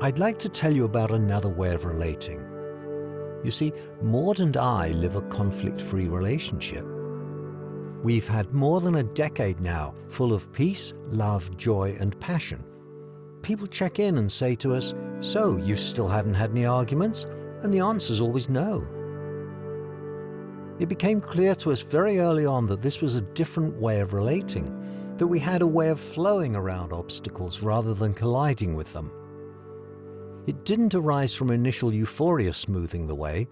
I'd like to tell you about another way of relating. You see, Maud and I live a conflict-free relationship. We've had more than a decade now, full of peace, love, joy, and passion. People check in and say to us, "So, you still haven't had any arguments?" And the answer's always no. It became clear to us very early on that this was a different way of relating, that we had a way of flowing around obstacles rather than colliding with them. It didn't arise from initial euphoria smoothing the way.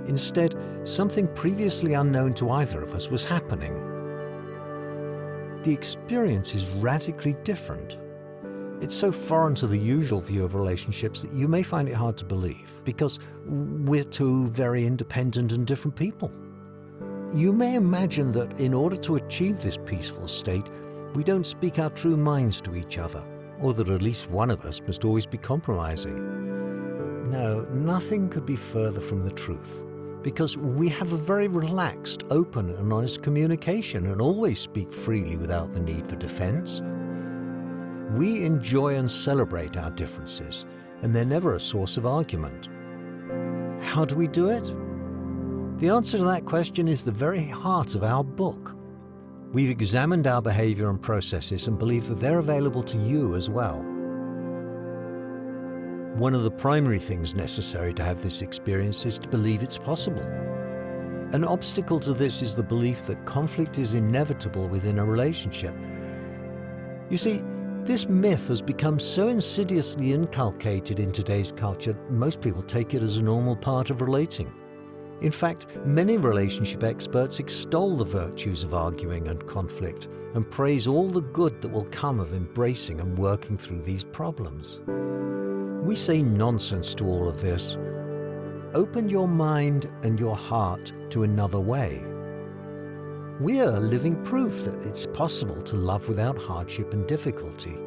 Instead, something previously unknown to either of us was happening. The experience is radically different. It's so foreign to the usual view of relationships that you may find it hard to believe, because we're two very independent and different people. You may imagine that in order to achieve this peaceful state, we don't speak our true minds to each other, or that at least one of us must always be compromising. No, nothing could be further from the truth, because we have a very relaxed, open and honest communication and always speak freely without the need for defense. We enjoy and celebrate our differences, and they're never a source of argument. How do we do it? The answer to that question is the very heart of our book. We've examined our behavior and processes and believe that they're available to you as well. One of the primary things necessary to have this experience is to believe it's possible. An obstacle to this is the belief that conflict is inevitable within a relationship. You see, this myth has become so insidiously inculcated in today's culture that most people take it as a normal part of relating. In fact, many relationship experts extol the virtues of arguing and conflict and praise all the good that will come of embracing and working through these problems. We say nonsense to all of this. Open your mind and your heart to another way. We are living proof that it's possible to love without hardship and difficulty.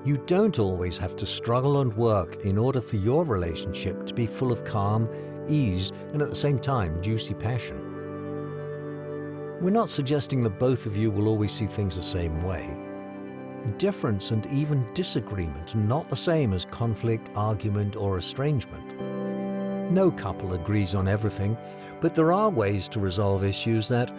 You don't always have to struggle and work in order for your relationship to be full of calm, ease, and at the same time, juicy passion. We're not suggesting that both of you will always see things the same way. Difference and even disagreement are not the same as conflict, argument, or estrangement. No couple agrees on everything, but there are ways to resolve issues that,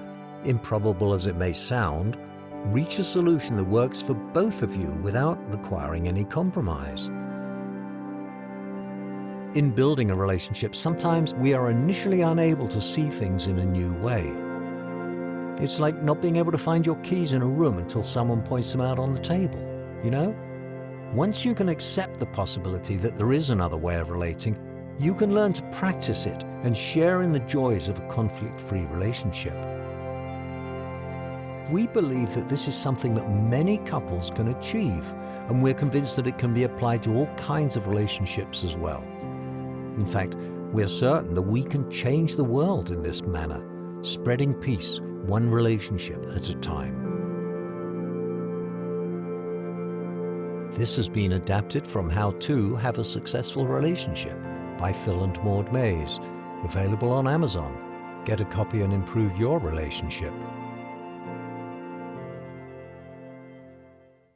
improbable as it may sound, reach a solution that works for both of you without requiring any compromise. In building a relationship, sometimes we are initially unable to see things in a new way. It's like not being able to find your keys in a room until someone points them out on the table, you know? Once you can accept the possibility that there is another way of relating, you can learn to practice it and share in the joys of a conflict-free relationship. We believe that this is something that many couples can achieve, and we're convinced that it can be applied to all kinds of relationships as well. In fact, we're certain that we can change the world in this manner, spreading peace one relationship at a time. This has been adapted from How to Have a Successful Relationship by Phil and Maud Mays, available on Amazon. Get a copy and improve your relationship.